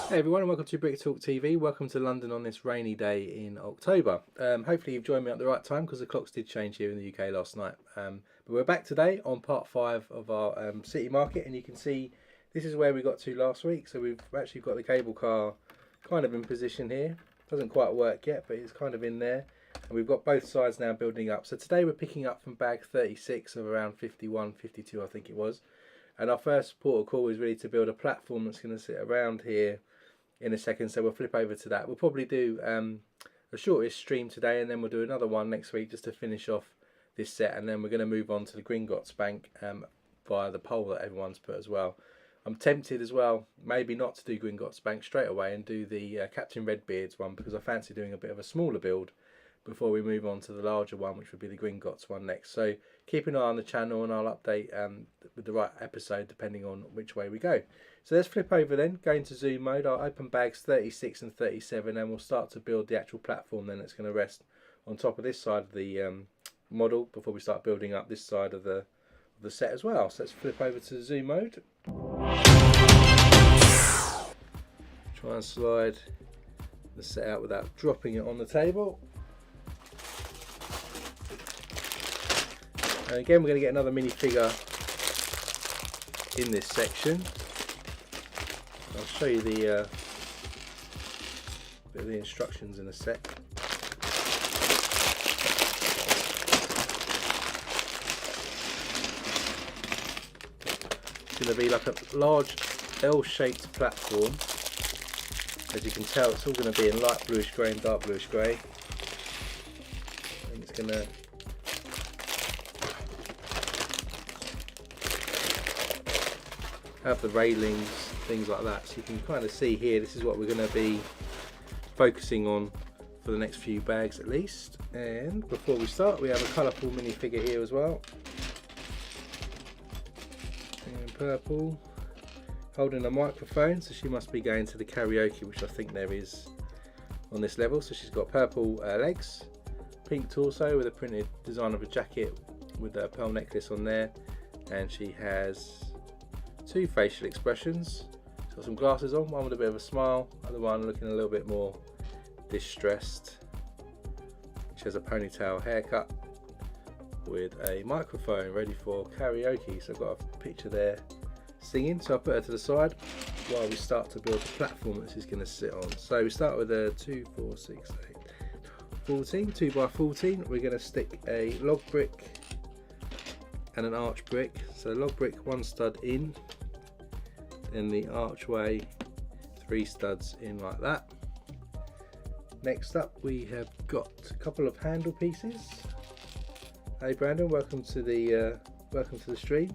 Hey everyone, and welcome to Brick Talk TV. Welcome to London on this rainy day in October. Hopefully you've joined me at the right time because the clocks did change here in the UK last night. But we're back today on part 5 of our city market, and you can see this is where we got to last week. So we've actually got the cable car kind of in position here. Doesn't quite work yet, but it's kind of in there. And we've got both sides now building up. So today we're picking up from bag 36 of around 51, 52 I think it was. And our first port of call is really to build a platform that's going to sit around here in a second, so we'll flip over to that. We'll probably do a shortest stream today, and then we'll do another one next week just to finish off this set, and then we're going to move on to the Gringotts Bank via the poll that everyone's put as well. I'm tempted as well, maybe not to do Gringotts Bank straight away and do the Captain Redbeard's one, because I fancy doing a bit of a smaller build before we move on to the larger one, which would be the Gringotts one next. So keep an eye on the channel, and I'll update with the right episode depending on which way we go. So let's flip over then, go into zoom mode. I'll open bags 36 and 37, and we'll start to build the actual platform then that's going to rest on top of this side of the model before we start building up this side of the set as well. So let's flip over to zoom mode. Try and slide the set out without dropping it on the table. And again, we're going to get another minifigure in this section. I'll show you the bit of the instructions in a sec. It's going to be like a large L-shaped platform. As you can tell, it's all going to be in light bluish grey and dark bluish grey. And it's going to have the railings, things like that, so you can kind of see here this is what we're going to be focusing on for the next few bags at least. And before we start, we have a colourful minifigure here as well, in purple, holding a microphone, so she must be going to the karaoke, which I think there is on this level. So she's got purple legs, pink torso with a printed design of a jacket with a pearl necklace on there, and she has 2 facial expressions. She's got some glasses on, one with a bit of a smile, other one looking a little bit more distressed. She has a ponytail haircut with a microphone ready for karaoke. So I've got a picture there singing, so I'll put her to the side while we start to build the platform that she's going to sit on. So we start with a 2, 4, 6, 8, 14, 2 by 14. We're going to stick a log brick and an arch brick. So log brick, 1 stud in, then the archway 3 studs in like that. Next up we have got a couple of handle pieces. Hey Brandon, welcome to the stream.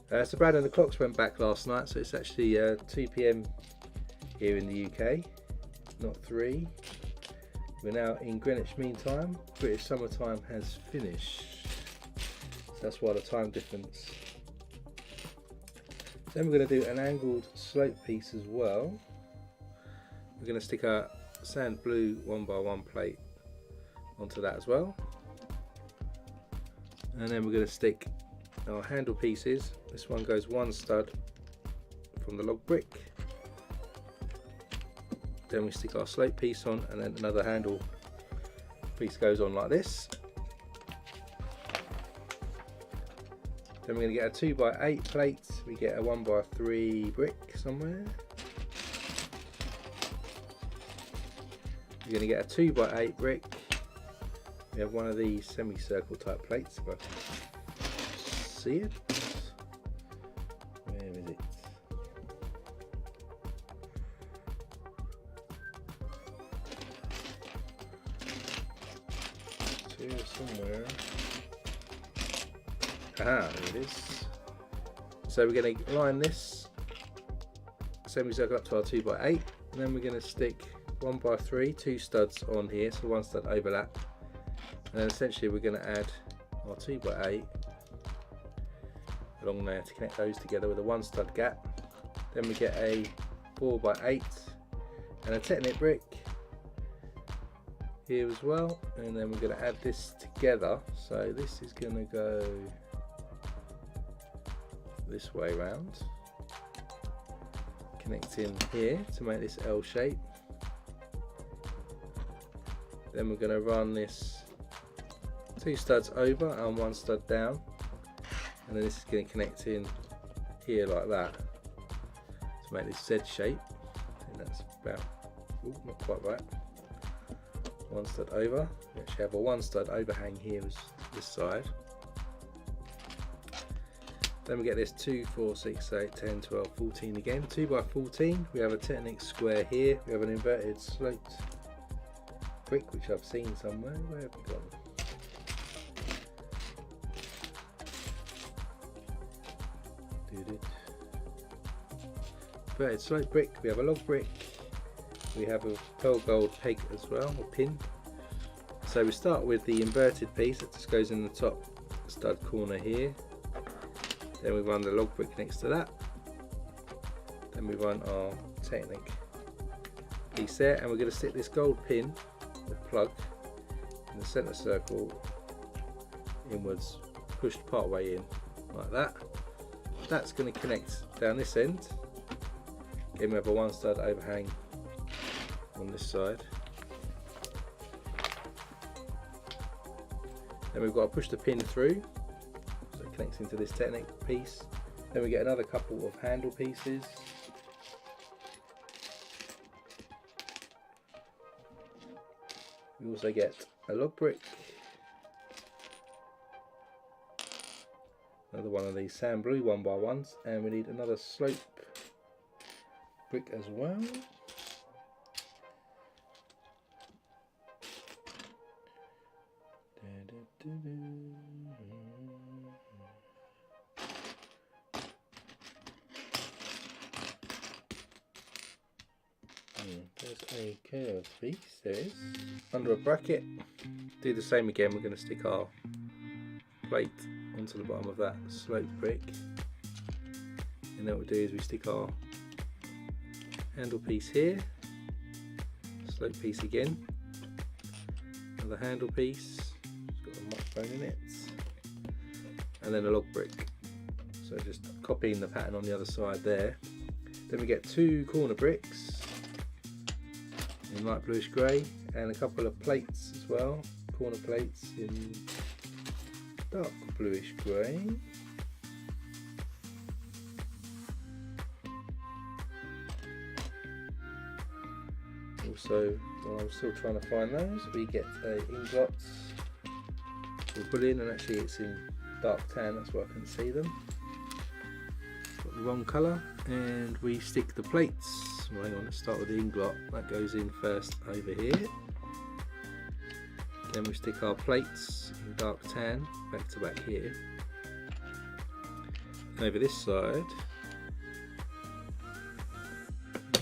So Brandon, the clocks went back last night, so it's actually 2 PM here in the UK, not 3. We're now in Greenwich Mean Time. British summertime has finished. So that's why the time difference. Then we're going to do an angled slope piece as well. We're going to stick a sand blue 1x1 plate onto that as well. And then we're going to stick our handle pieces. This one goes 1 stud from the log brick. Then we stick our slope piece on, and then another handle piece goes on like this. Then we're going to get a 2x8 plate. We get a 1x3 brick somewhere. We're going to get a 2x8 brick. We have one of these semicircle type plates, if I can see it. Where is it? Somewhere. Aha, there it is. So we're going to line this semicircle up to our 2x8, and then we're going to stick 1x3, 2 studs on here, so 1 stud overlap, and then essentially we're going to add our 2x8 along there to connect those together with a 1 stud gap. Then we get a 4x8 and a Technic brick here as well, and then we're going to add this together. So this is going to go this way round, connecting here to make this L shape. Then we're going to run this 2 studs over and 1 stud down, and then this is going to connect in here like that to make this Z shape. I think that's about, ooh, not quite right. 1 stud over. We actually have a 1 stud overhang here as this side. Then we get this 2, 4, 6, 8, 10, 12, 14 again. 2 by 14. We have a Technic square here. We have an inverted sloped brick, which I've seen somewhere. Where have we gone? Inverted sloped brick. We have a log brick. We have a pearl gold peg as well, or pin. So we start with the inverted piece that just goes in the top stud corner here. Then we run the log brick next to that. Then we run our Technic piece there, and we're going to stick this gold pin or plug in the centre circle inwards, pushed part way in like that. That's going to connect down this end. Again, we have a 1 stud overhang on this side. Then we've got to push the pin through, so it connects into this Technic piece. Then we get another couple of handle pieces. We also get a log brick, another one of these sand blue 1x1s, and we need another slope brick as well. There's a curved piece, there is. Under a bracket, do the same again. We're going to stick our plate onto the bottom of that slope brick, and then what we do is we stick our handle piece here, slope piece again, another handle piece, it's got a microphone in it, and then a log brick. So just copying the pattern on the other side there. Then we get 2 corner bricks in light bluish grey, and a couple of plates as well, corner plates in dark bluish grey. Also, while I'm still trying to find those, we get a ingot we'll put in, and actually it's in dark tan, that's why I couldn't see them. Got the wrong colour, and we stick the plates. Well, hang on, let's start with the ingot. That goes in first over here. Then we stick our plates in dark tan back to back here. And over this side,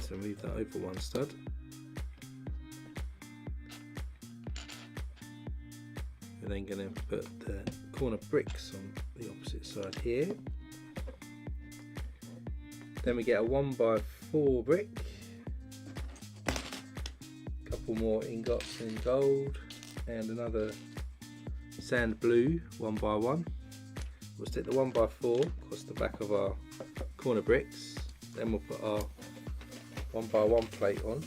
so move that over 1 stud. We're then going to put the corner bricks on the opposite side here. Then we get a 1x4 brick, a couple more ingots in gold, and another sand blue 1x1. We'll stick the 1x4 across the back of our corner bricks. Then we'll put our 1x1 plate on.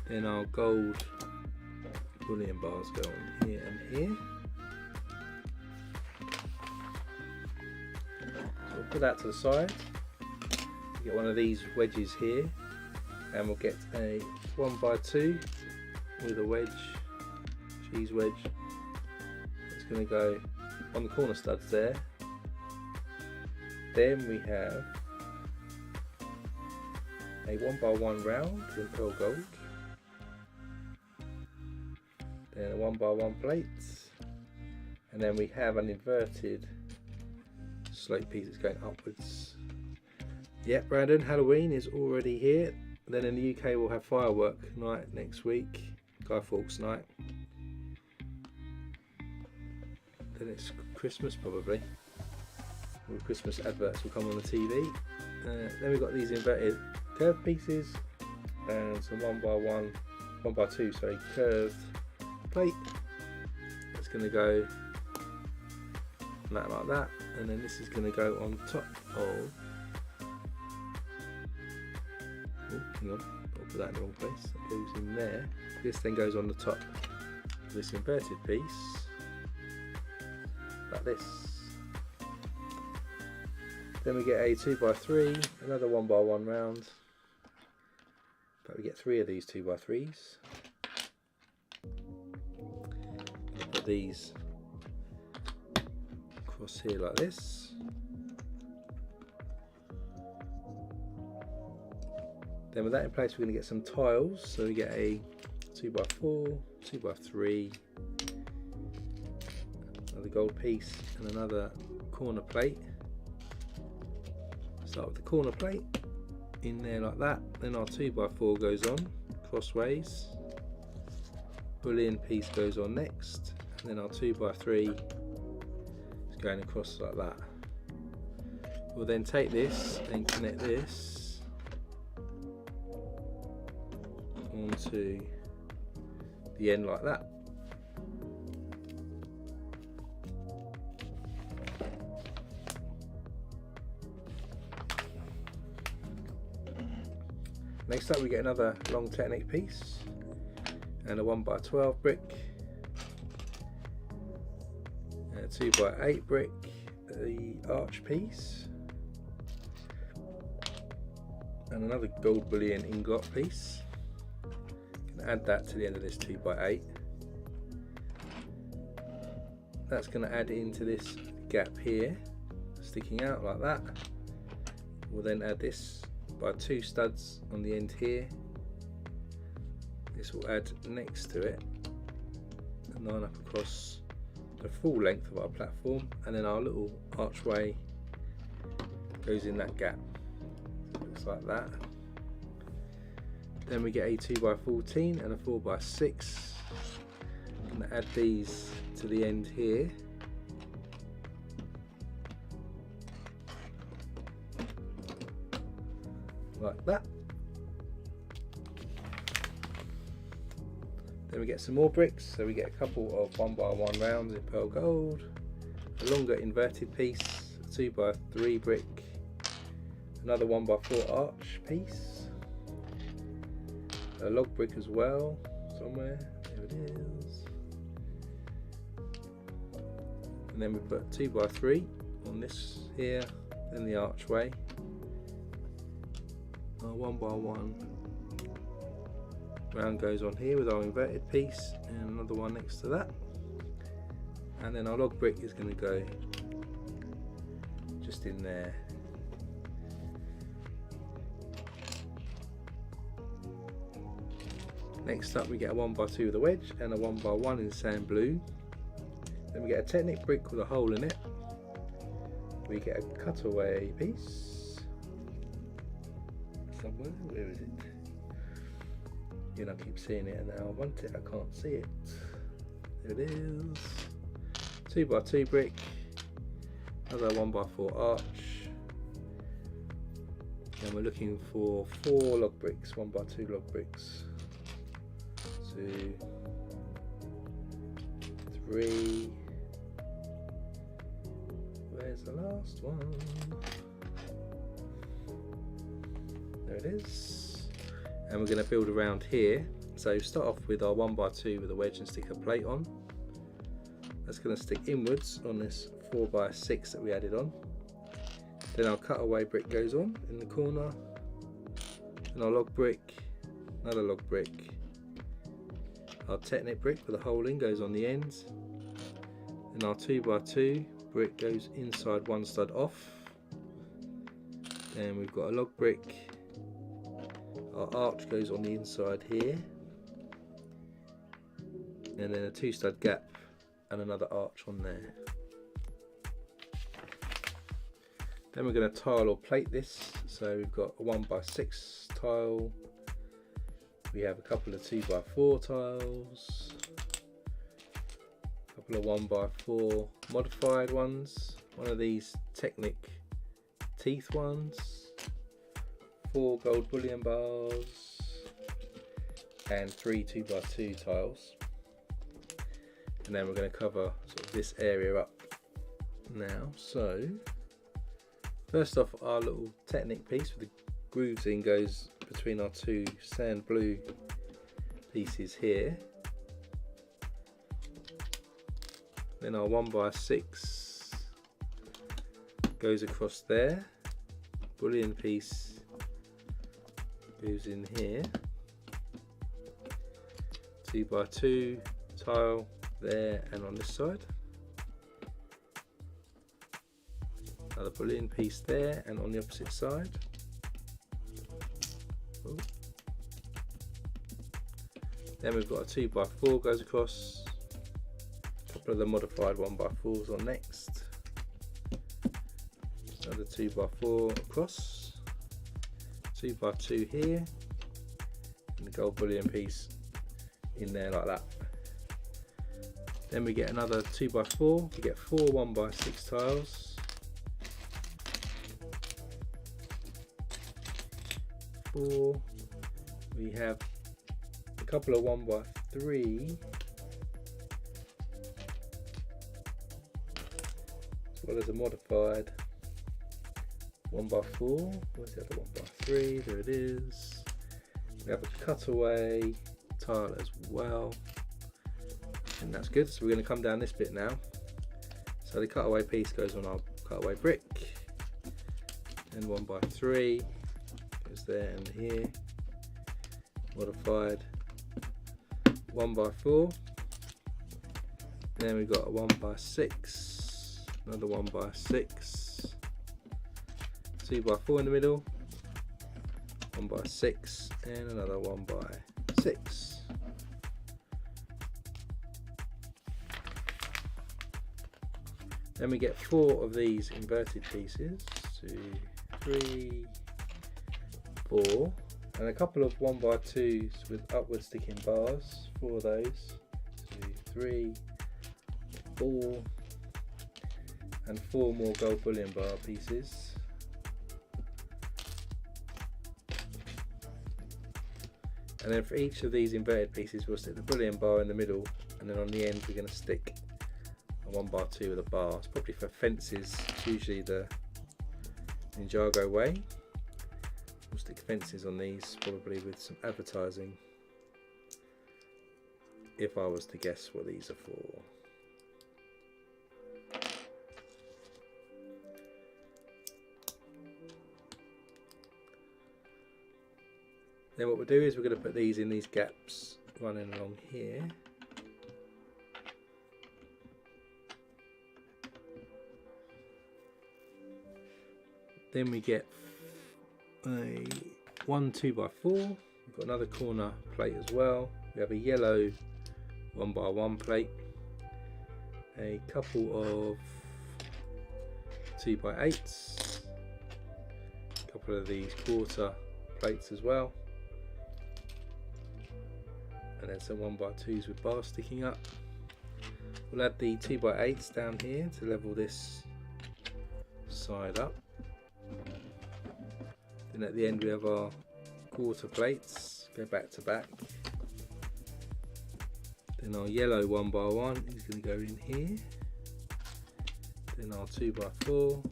Then our gold bullion bars go on here and here. So we'll put that to the side. We get one of these wedges here, and we'll get a 1x2 with a wedge, cheese wedge. It's going to go on the corner studs there. Then we have a 1x1 round in pearl gold. Then a 1x1 plate, and then we have an inverted slope piece that's going upwards. Yep, Brandon, Halloween is already here. Then in the UK we'll have firework night next week, Guy Fawkes night. Then it's Christmas probably. All Christmas adverts will come on the TV. Then we've got these inverted curved pieces and some 1x2, sorry, curved plate. It's going to go like that, and then this is going to go on top of hang on, I'll put that in the wrong place. That goes in there. This then goes on the top of this inverted piece, like this. Then we get a 2x3, another 1x1 round, but we get 3 of these 2x3s. I'll put these across here like this. Then with that in place, we're going to get some tiles. So we get a 2x4, 2x3, another gold piece, and another corner plate. Start with the corner plate in there like that. Then our 2x4 goes on crossways. Bullion piece goes on next, and then our 2x3 is going across like that. We'll then take this and connect this onto the end like that. Next up we get another long Technic piece and a 1x12 brick, and a 2x8 brick, the arch piece, and another gold bullion ingot piece. Gonna add that to the end of this 2x8. That's going to add into this gap here, sticking out like that. We'll then add this by 2 studs on the end here. This will add next to it and line up across the full length of our platform, and then our little archway goes in that gap. Looks like that. Then we get a 2x14 and a 4x6. I'm going to add these to the end here. Like that. Then we get some more bricks, so we get a couple of 1x1 rounds in pearl gold, a longer inverted piece, a 2x3 brick, another 1x4 arch piece, a log brick as well, somewhere, there it is, and then we put 2x3 on this here, then the archway, our 1x1 round goes on here with our inverted piece, and another one next to that, and then our log brick is going to go just in there. Next up we get a 1x2 with a wedge and a 1x1 in sand blue. Then we get a Technic brick with a hole in it. We get a cutaway piece somewhere, where is it? You know, I keep seeing it and now I want it, I can't see it. There it is. 2x2 brick, another 1x4 arch, and we're looking for 4 log bricks, 1x2 log bricks. 2, 3, where's the last one? There it is. And we're going to build around here. So start off with our 1x2 with a wedge and stick a plate on. That's going to stick inwards on this 4x6 that we added on. Then our cutaway brick goes on in the corner, and our log brick, another log brick, our Technic brick with a hole in goes on the ends, and our 2x2 brick goes inside one stud off. Then we've got a log brick, our arch goes on the inside here, and then a 2 stud gap and another arch on there. Then we're going to tile or plate this, so we've got a 1x6 tile, we have a couple of 2x4 tiles, a couple of 1x4 modified ones, one of these Technic teeth ones, 4 gold bullion bars, and 3 2x2 tiles. And then we're going to cover sort of this area up now. So first off, our little Technic piece with the grooves in goes between our two sand blue pieces here. Then our 1x6 goes across there. Boolean piece goes in here. 2x2 tile there and on this side. Another boolean piece there and on the opposite side. Ooh. Then we've got a 2x4 goes across. A couple of the modified 1x4s on next. Another 2x4 across. 2x2 here. And the gold boolean piece in there like that. Then we get another 2x4. We get 4 1x6 tiles. 4. We have a couple of 1x3, as well as a modified 1x4. Where's the other 1x3? There it is. We have a cutaway tile as well, and that's good. So we're going to come down this bit now. So the cutaway piece goes on our cutaway brick, and 1x3 goes there and here. Modified 1x4. Then we've got a 1x6, another 1x6, 2x4 in the middle, 1x6, and another 1x6. Then we get 4 of these inverted pieces, 2, 3, 4, and a couple of 1x2s with upward sticking bars, 4 of those, 2, 3, 4, and 4 more gold bullion bar pieces. And then for each of these inverted pieces we'll stick the bullion bar in the middle, and then on the end we're going to stick a 1x2 with a bar. It's probably for fences, it's usually the Ninjago way. We'll stick fences on these, probably with some advertising, if I was to guess what these are for. Then what we'll do is we're going to put these in these gaps running along here. Then we get a 1 2x4. We've got another corner plate as well. We have a yellow 1x1 plate, a couple of 2x8s, a couple of these quarter plates as well, and then some 1x2s with bars sticking up. We'll add the 2x8s down here to level this side up. Then at the end we have our quarter plates, go back to back. Then our yellow 1x1 is going to go in here. Then our 2x4.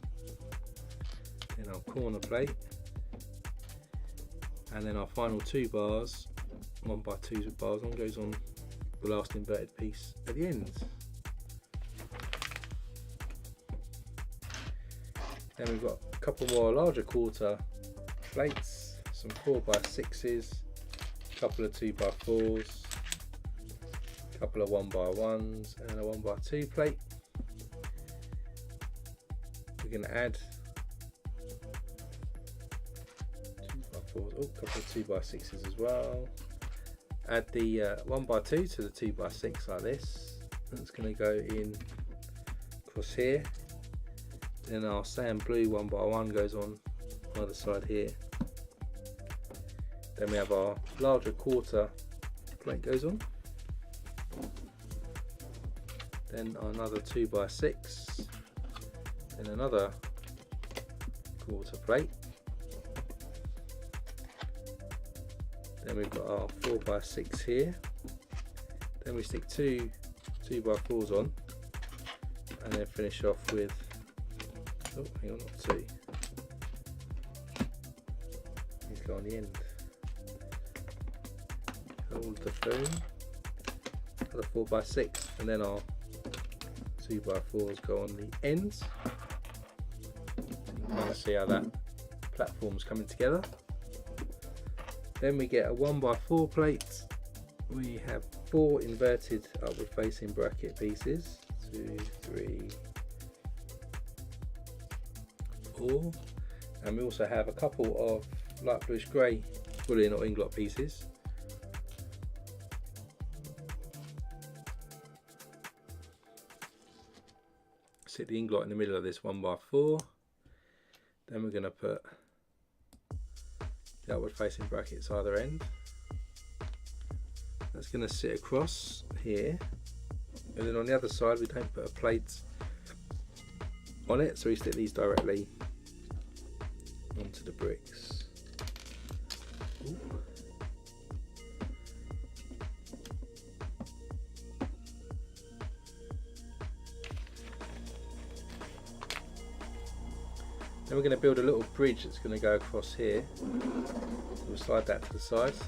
Then our corner plate. And then our final 2 bars, 1x2s with bars on, goes on the last inverted piece at the end. Then we've got a couple more larger quarter plates, some 4x6s, a couple of 2x4s, a couple of 1x1s, and a 1x2 plate. We're going to add 2x4s, oh, a couple of 2x6s as well. Add the 1x2 to the 2x6 like this. That's going to go in across here. Then our sand blue 1x1 goes on the other side here. Then we have our larger quarter plate goes on. Then another 2x6. Then another quarter plate. Then we've got our 4x6 here. Then we stick 2 2x4s on, and then finish off with, oh hang on, not 2. These go on the end. all of the foam, the 4x6, and then our 2x4s go on the ends. You can kind of see how that platform's coming together. Then we get a 1x4 plate. We have 4 inverted upward facing bracket pieces. 2, 3, 4. And we also have a couple of light bluish grey boolean or inglot pieces. Sit the inglot in the middle of this 1x4. Then we're going to put the outward facing brackets either end. That's going to sit across here, and then on the other side we don't put a plate on it, so we stick these directly onto the bricks. Ooh. Then we're going to build a little bridge that's going to go across here. So we'll slide that to the side. So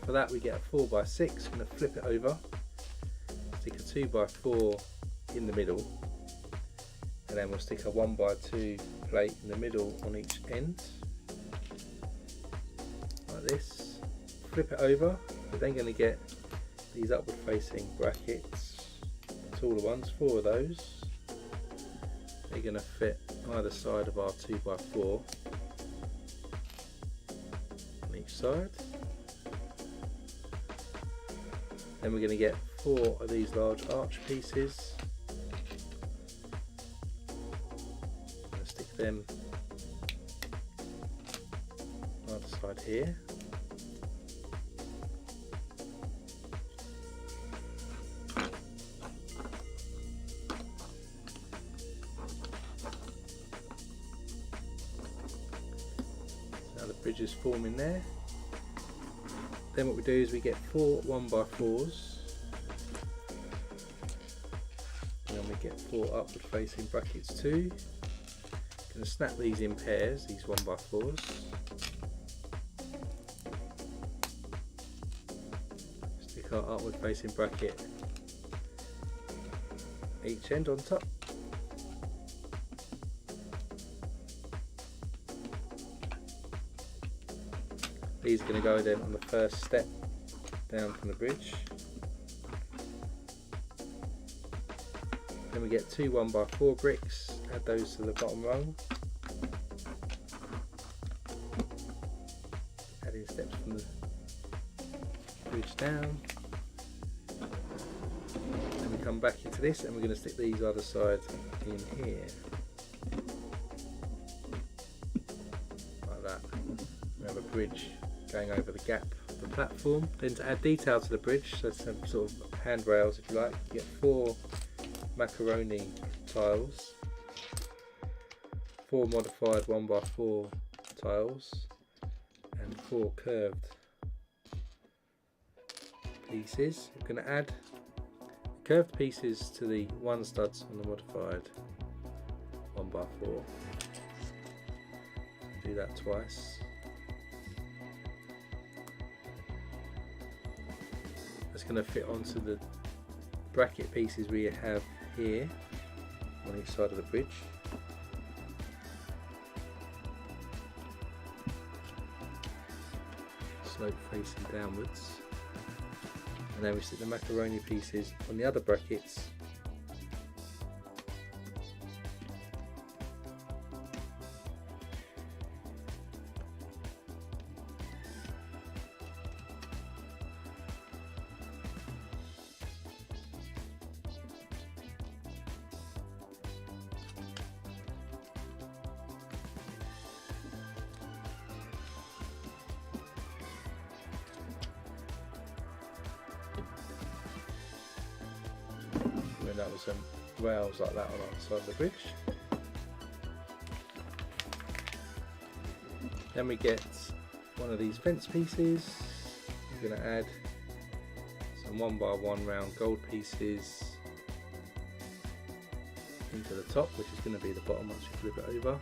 for that we get a 4x6, going to flip it over, stick a 2x4 in the middle, and then we'll stick a 1x2 plate in the middle on each end, like this. Flip it over. We're then going to get these upward facing brackets, taller ones, 4 of those. They're going to fit either side of our 2x4 on each side. Then we're going to get 4 of these large arch pieces. I'm going to stick them either side here. Bridges forming there. Then what we do is we get 4 1x4s, and then we get 4 upward facing brackets too. Going to snap these in pairs, these 1x4s. Stick our upward facing bracket each end on top. These are going to go then on the first step down from the bridge. Then we get 2 1x4 bricks, add those to the bottom rung. Adding steps from the bridge down. Then we come back into this and we're going to stick these either side in here. Like that. We have a bridge going over the gap of the platform. Then to add detail to the bridge, so some sort of handrails if you like, you get 4 macaroni tiles, 4 modified 1x4 tiles, and 4 curved pieces. We're going to add curved pieces to the 1 studs on the modified 1x4. Do that twice. It's going to fit onto the bracket pieces we have here on each side of the bridge. Slope facing downwards, and then we stick the macaroni pieces on the other brackets. That was some rails like that on either side of the bridge. Then we get one of these fence pieces. We're going to add some 1x1 round gold pieces into the top, which is going to be the bottom once you flip it over.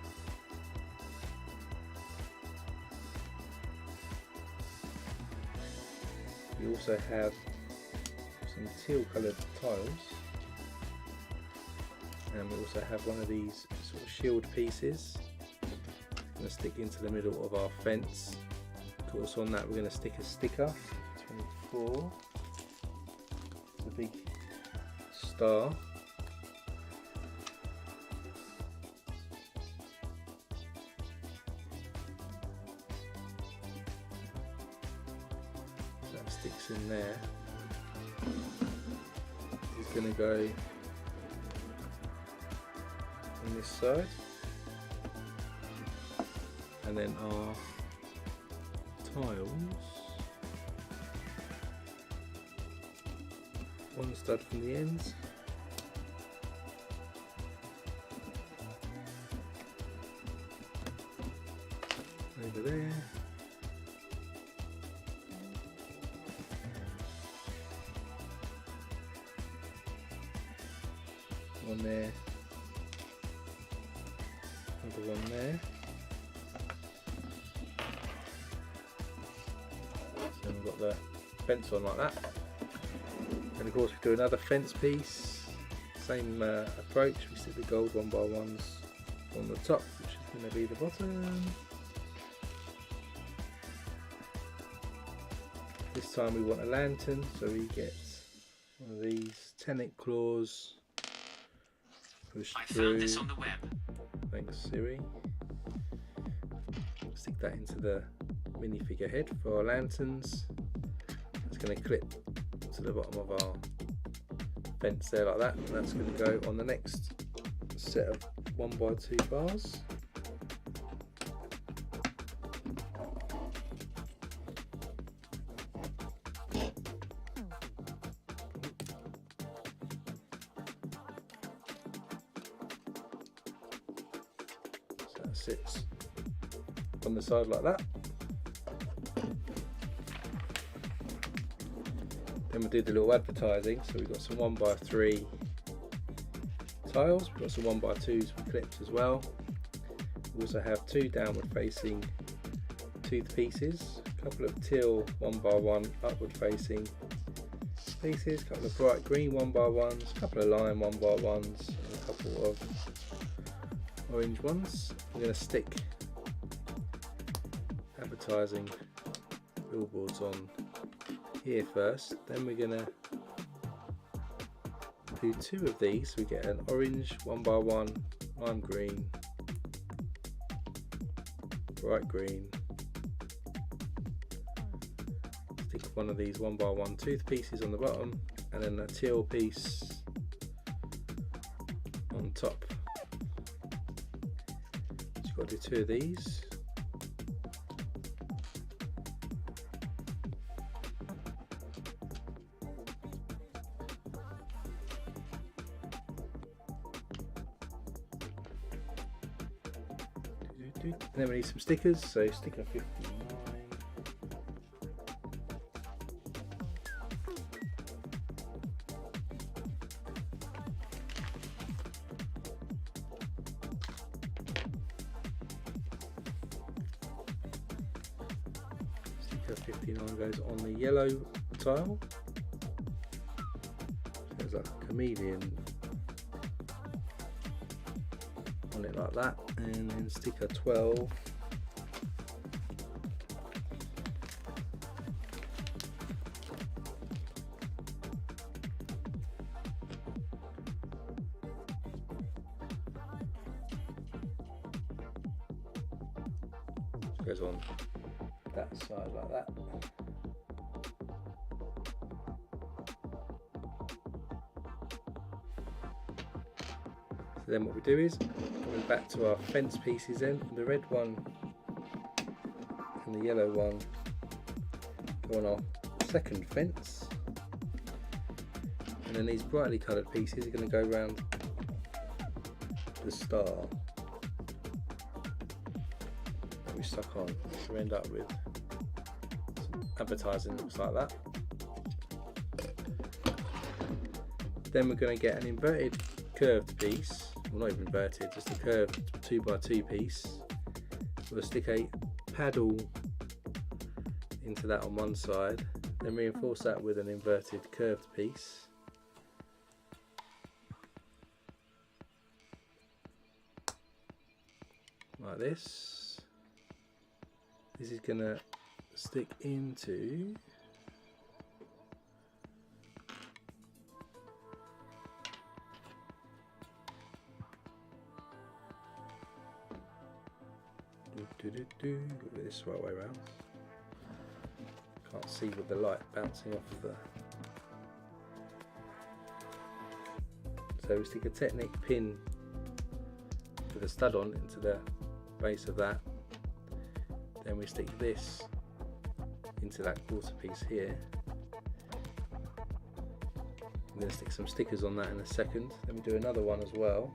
We also have some teal coloured tiles, and we also have one of these sort of shield pieces. I'm going to stick into the middle of our fence. Of course, on that we're going to stick a sticker, 24, it's a big star. So that sticks in there. It's going to go on this side, and then our tiles, one stud from the ends, over there, one there, another one there. So we've got the fence on like that, and of course we do another fence piece, same approach. We stick the gold 1x1s on the top, which is going to be the bottom. This time we want a lantern, so we get one of these tenic claws, push through. Found this on the web. Thanks Siri. Stick that into the minifigure head for our lanterns. It's going to clip to the bottom of our fence there like that, and that's going to go on the next set of 1x2 bars. So that sits on the side like that. Then we'll do the little advertising. So we've got some 1x3 tiles, we've got some 1x2s with clips as well. We also have two downward facing tooth pieces, a couple of teal 1x1 upward facing pieces, a couple of bright green 1x1s, a couple of lime 1x1s, and a couple of orange ones. We're going to stick advertising billboards on here first, then we're going to do two of these. So we get an orange 1x1, lime green, bright green. Stick one of these 1x1 tooth pieces on the bottom, and then a teal piece on top. So you've got to do two of these. And then we need some stickers, so sticker 59. Sticker 59 goes on the yellow tile. So there's like a chameleon on it like that, and then sticker 12 goes on that side like that. So then what we do is, coming back to our fence pieces then, the red one and the yellow one go on our second fence, and then these brightly coloured pieces are going to go around the star that we stuck on. So we end up with some advertising that looks like that. Then we're going to get an inverted curved piece, well not even inverted, just a curved 2x2 piece. We'll stick a paddle into that on one side, Then reinforce that with an inverted curved piece. Like this. This is going to stick into this right way around. Can't see with the light bouncing off the. So we stick a Technic pin with a stud on into the base of that. Then we stick this into that quarter piece here. I'm going to stick some stickers on that in a second. Then we do another one as well.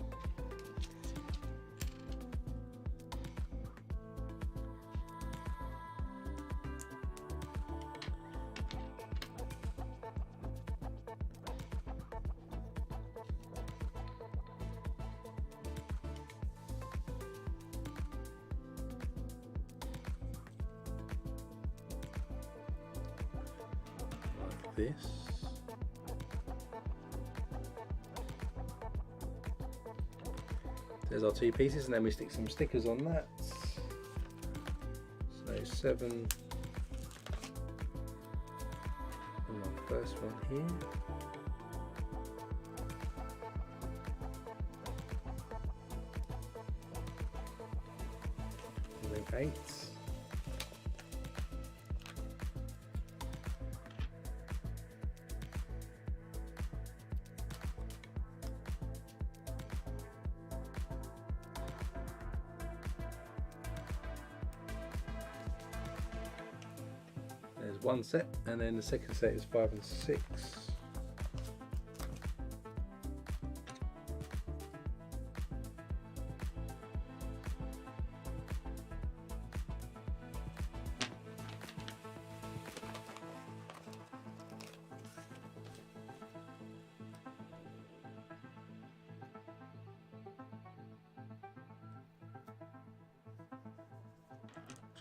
This. There's our two pieces, and then we stick some stickers on that. So 7 on our first one here. And then 8. There's one set, and then the second set is 5 and 6.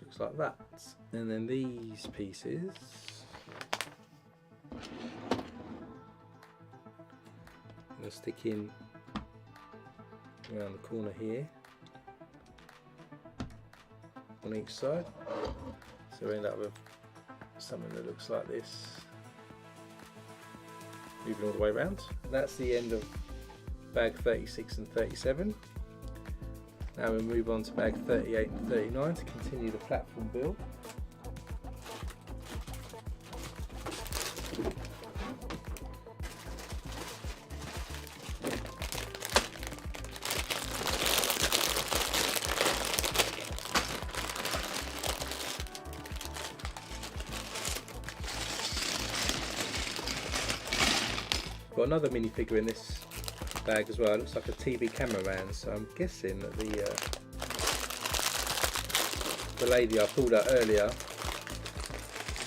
Looks like that. And then these pieces, I'm going to stick in around the corner here on each side, so we end up with something that looks like this, moving all the way around. That's the end of bag 36 and 37. Now we move on to bag 38 and 39 to continue the platform build. Got another minifigure in this bag as well. It looks like a TV cameraman, so I'm guessing that the lady I pulled out earlier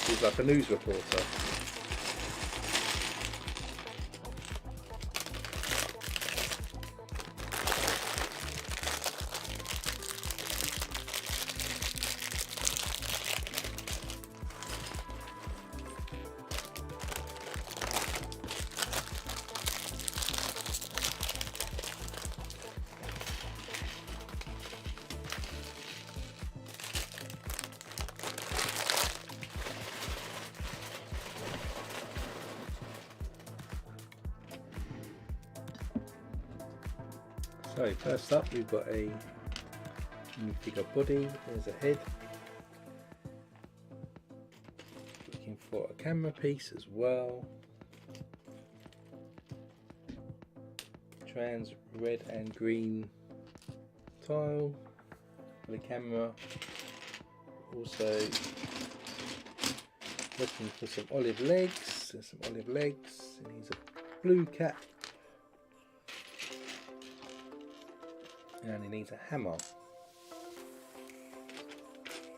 is like a news reporter. So first up we've got a minifigure body. There's a head. Looking for a camera piece as well. Trans red and green tile for the camera. Also looking for some olive legs. There's some olive legs. It needs a blue cap. And he needs a hammer,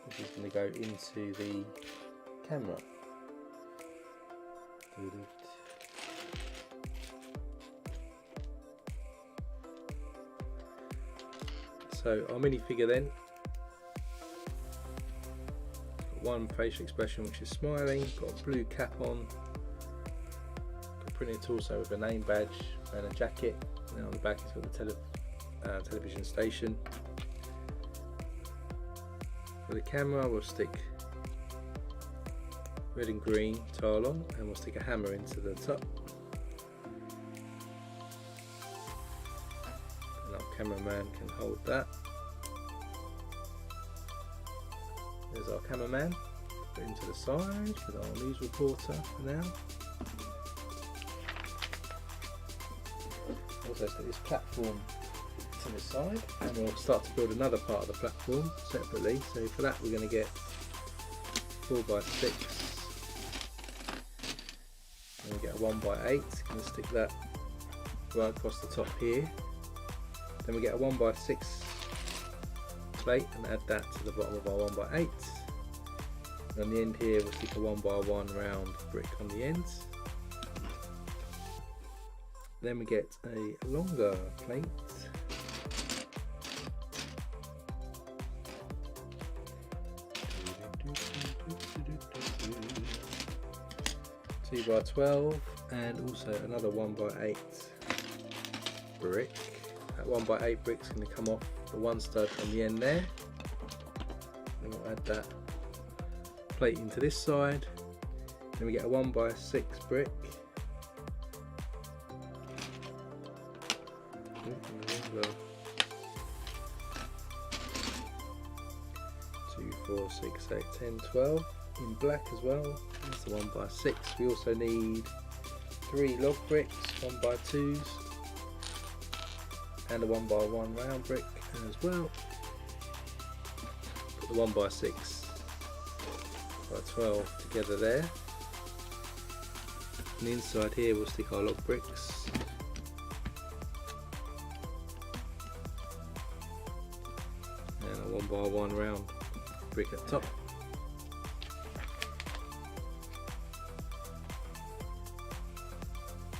which is going to go into the camera. So our minifigure then, one facial expression which is smiling, got a blue cap on, got printed also with a name badge and a jacket, and on the back it's got the television station. For the camera we'll stick red and green tile on, and we'll stick a hammer into the top. And our cameraman can hold that. There's our cameraman, put him to the side with our news reporter for now. Also stick this platform to the side, and we'll start to build another part of the platform separately. So for that we're going to get 4x6, and we get a 1x8, going to stick that right across the top here. Then we get a 1x6 plate and add that to the bottom of our 1x8, and on the end here we'll stick a 1x1 round brick on the ends. Then we get a longer plate, by 12, and also another 1x8 brick. That 1x8 brick's going to come off the one stud on the end there, and we'll add that plate into this side. Then we get a 1x6 brick, 2, 4, 6, 8, 10, 12 in black as well. That's the 1x6. We also need 3 log bricks, 1x2s, and a 1x1 round brick as well. Put the 1x6 by 12 together there. And inside here we'll stick our log bricks. And a 1x1 round brick at the top.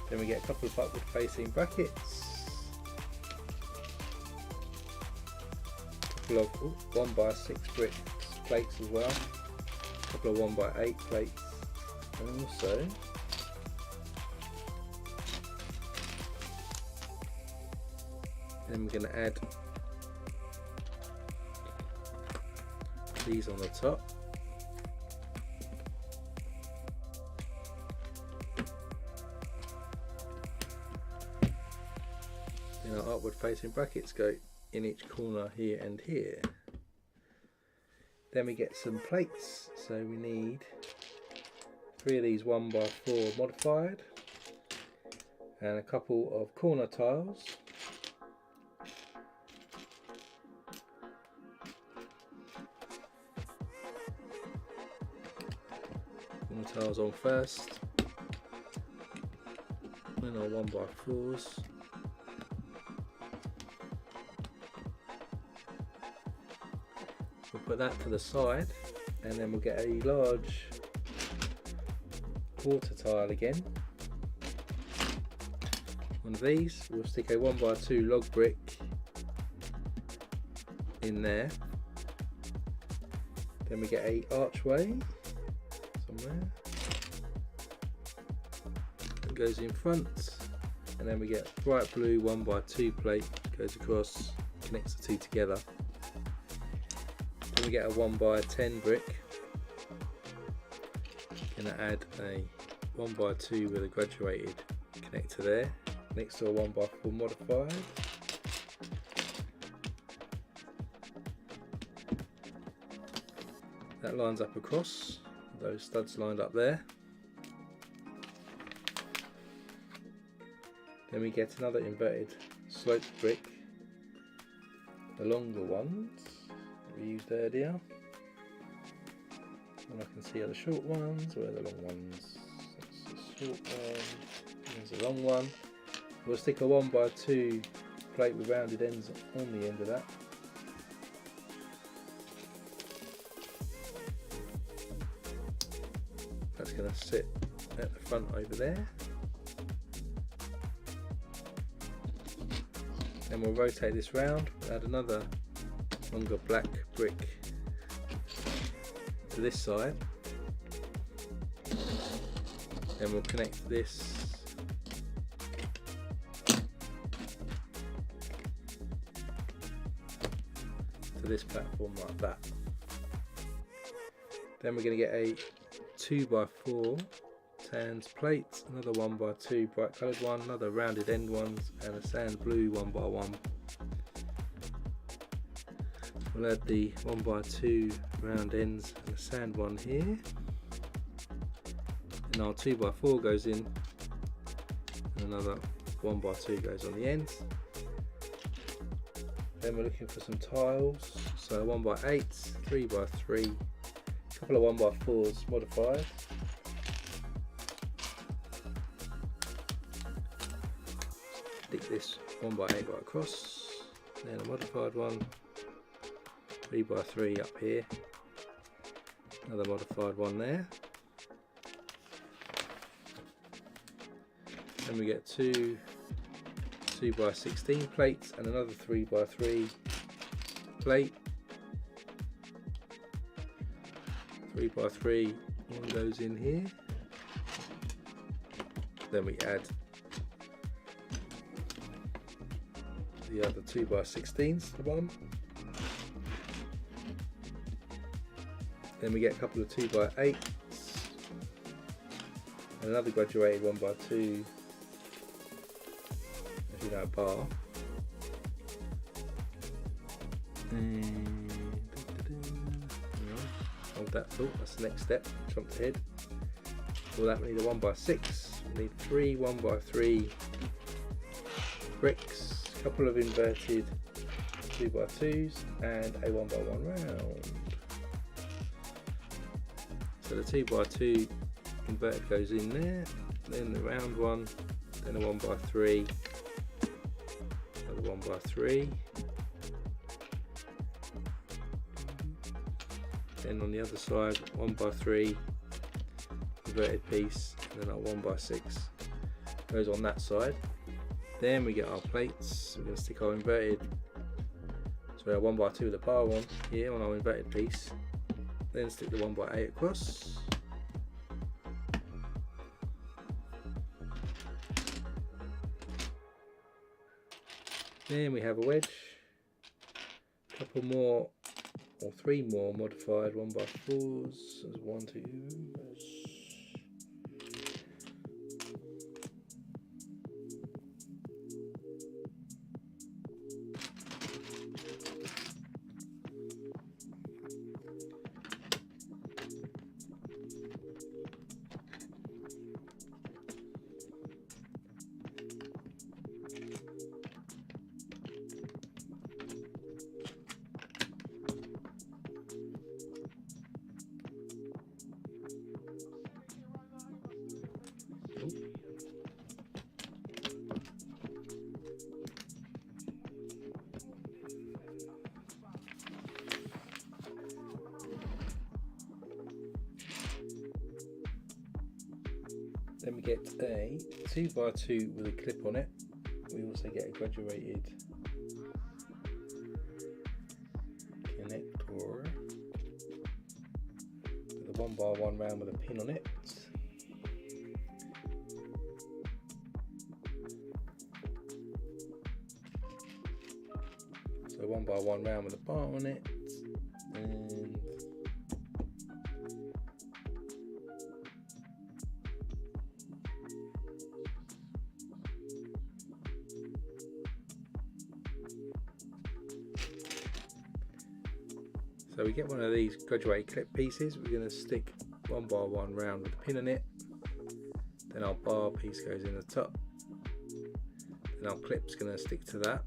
Then we get a couple of upward facing brackets, a couple of 1x6 bricks plates as well, a couple of 1x8 plates, and also then we're going to add these on the top. Then our upward facing brackets go in each corner here and here. Then we get some plates, so we need 3 of these 1x4 modified, and a couple of corner tiles, corner tiles on first, then our 1x4s. We'll put that to the side, and then we'll get a large water tile again. One of these, we'll stick a 1x2 log brick in there. Then we get a archway somewhere that goes in front, and then we get bright blue 1x2 plate, goes across, connects the two together. Then we get a 1x10 brick. Gonna add a 1x2 with a graduated connector there, next to a 1x4 modified. That lines up across, those studs lined up there. Then we get another inverted sloped brick, the longer ones that we used earlier. And I can see are the short ones, where are the long ones? That's the short one, there's the long one. We'll stick a 1x2 plate with rounded ends on the end of that. That's going to sit at the front over there. Then we'll rotate this round, add another longer black brick to this side. Then we'll connect this to this platform like that. Then we're going to get a 2x4 sans plate, another 1x2 bright coloured one, another rounded end ones, and a sand blue 1x1. We'll add the 1x2 round ends and a sand one here. And our 2x4 goes in, and another 1x2 goes on the ends. Then we're looking for some tiles, so 1x8, 3x3, a couple of 1x4s modified. Stick this 1x8 right across, then a modified one, 3x3 up here, another modified one there. Then we get two 2x16 plates and another 3x3 plate. 3x3 one goes in here. Then we add the other 2x16s to the bottom. Then we get a couple of 2x8s and another graduated 1x2, as you know, bar. And hold that thought, that's the next step, jumped ahead. For that we need a 1x6, we need 3 1x3 bricks, a couple of inverted 2x2s and a 1x1 round. So the 2x2 inverted goes in there, then the round one, then a 1x3, another 1x3, then on the other side 1x3 inverted piece, and then our 1x6 goes on that side. Then we get our plates, we're going to stick our inverted, so our 1x2 with the bar one here on our inverted piece. Then stick the 1x8 across. Then we have a wedge, a couple more or 3 more modified 1x4s. There's 1, 2. Then we get a 2x2 with a clip on it. We also get a graduated connector with a 1x1 round with a pin on it. So 1x1 round with a bar on it, and so we get one of these graduated clip pieces. We're going to stick 1x1 round with a pin on it. Then our bar piece goes in the top. Then our clip's going to stick to that.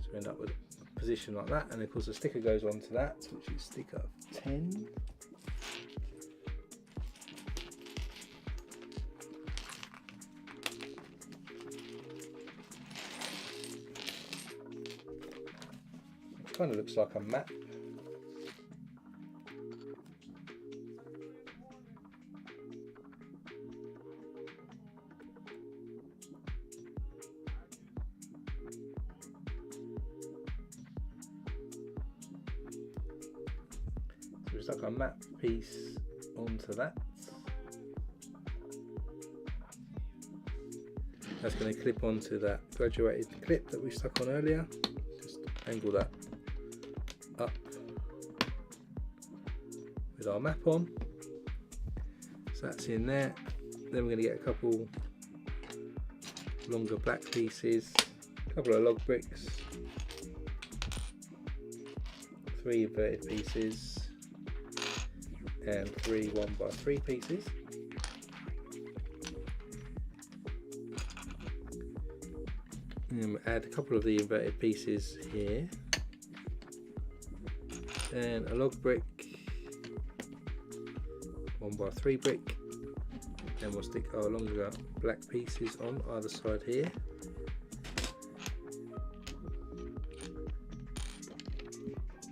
So we end up with a position like that. And of course the sticker goes onto that, which is sticker 10. Kind of looks like a map. So stuck our map piece onto that. That's going to clip onto that graduated clip that we stuck on earlier. Just angle that up with our map on. So that's in there. Then we're going to get a couple longer black pieces, a couple of log bricks, 3 inverted pieces, and 3 1x3 pieces. And we'll add a couple of the inverted pieces here, and a log brick, 1x3 brick, and we'll stick our longer black pieces on either side here.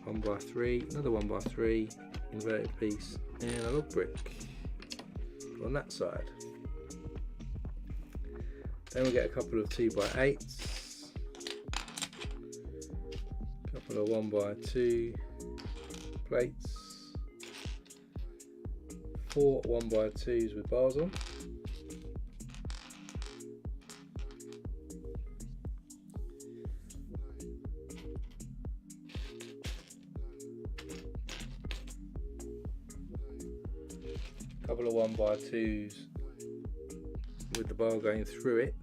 One by three, another 1x3 inverted piece, and a log brick on that side. Then we'll get a couple of 2x8s, a couple of 1x2 plates, 4 1x2s with bars on, a couple of 1x2s with the bar going through it,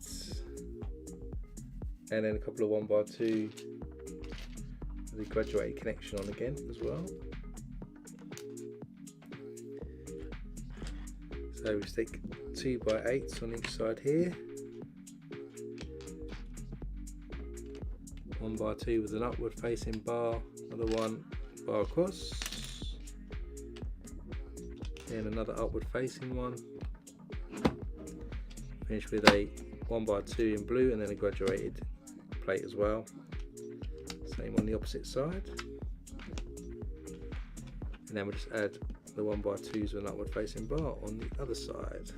and then a couple of 1x2 with the graduated connection on again as well. So we stick 2x8s on each side here, 1x2 with an upward facing bar, another one bar across, and another upward facing one. Finish with a 1x2 in blue and then a graduated plate as well. Same on the opposite side. And then we'll just add the 1x2s with an upward facing bar on the other side.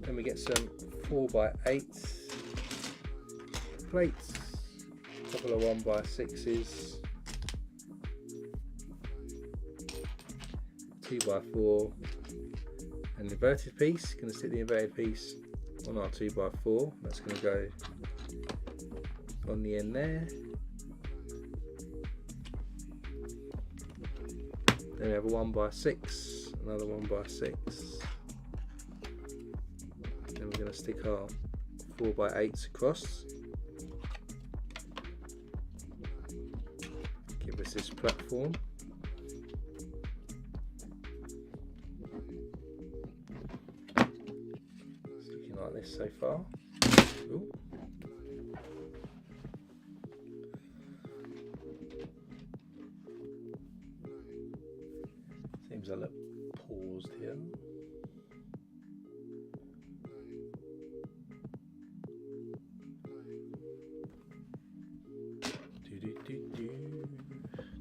Then we get some 4x8 plates, a couple of 1x6s, 2x4, an inverted piece. Going to stick the inverted piece on our 2x4. That's going to go on the end there. Then we have a 1x6, another 1x6. Then we're going to stick our 4x8s across. Give us this platform. Looking like this so far. Ooh. Seems a little paused here.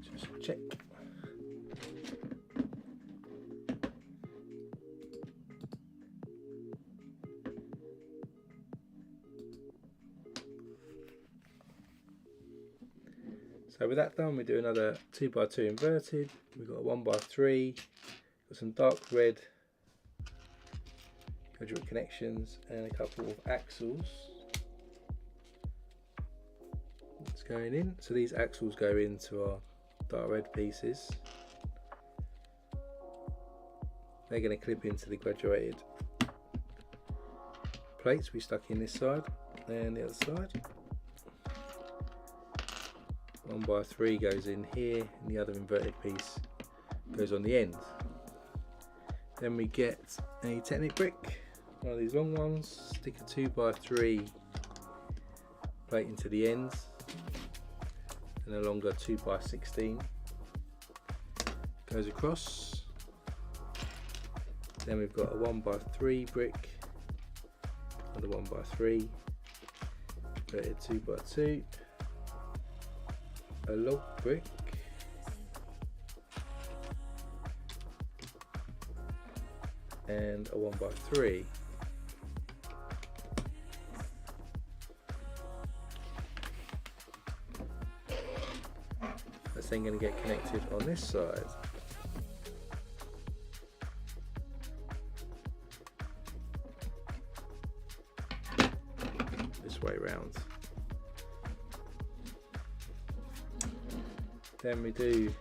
Just check. So with that done, we do another 2x2 inverted. We've got a 1x3, got some dark red graduate connections and a couple of axles. It's going in. So these axles go into our dark red pieces. They're going to clip into the graduated plates we stuck in this side and the other side. 1x3 goes in here and the other inverted piece goes on the end. Then we get a Technic brick, one of these long ones, stick a 2x3 plate into the ends and a longer 2x16 goes across. Then we've got a 1x3 brick, another 1x3, inverted 2x2, a log brick, and a 1x3. that's then going to get connected on this side. This way round. Then we do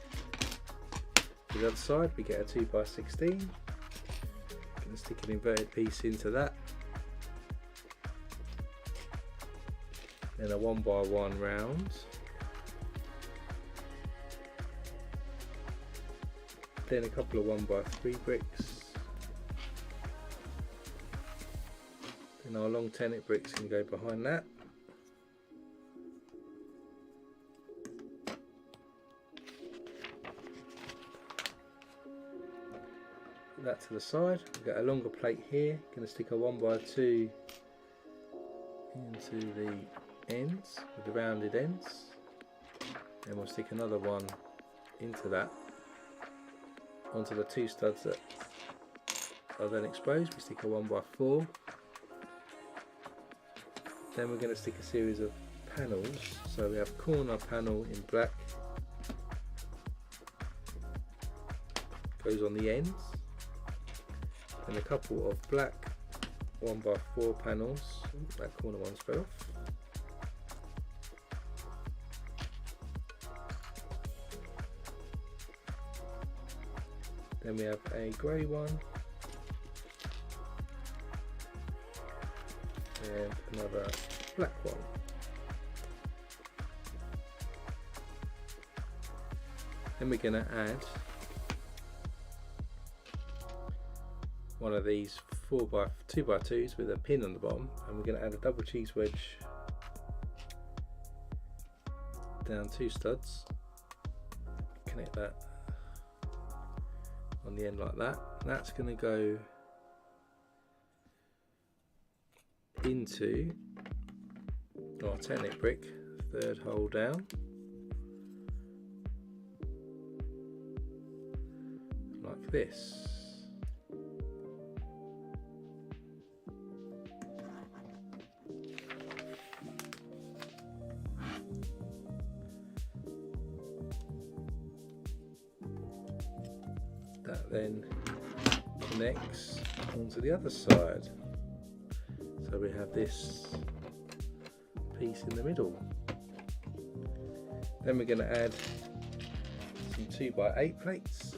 the other side, we get a 2x16. Going to stick an inverted piece into that. Then a 1x1 round. Then a couple of 1x3 bricks. Then our long tenet bricks can go behind that. Put that to the side. We've got a longer plate here. Going to stick a 1x2 into the ends, with the rounded ends. Then we'll stick another one into that, onto the 2 studs that are then exposed. We stick a 1x4. Then we're going to stick a series of panels. So we have corner panel in black, goes on the ends, and a couple of black 1x4 panels. That corner one's fell off. Then we have a grey one, and another black one. Then we're going to add one of these 2x2s with a pin on the bottom, and we're going to add a double cheese wedge down 2 studs, connect that on the end like that. That's going to go into our tenet brick, 3rd hole down, like this. That then connects onto the other side. So we have this piece in the middle. Then we're going to add some 2x8 plates.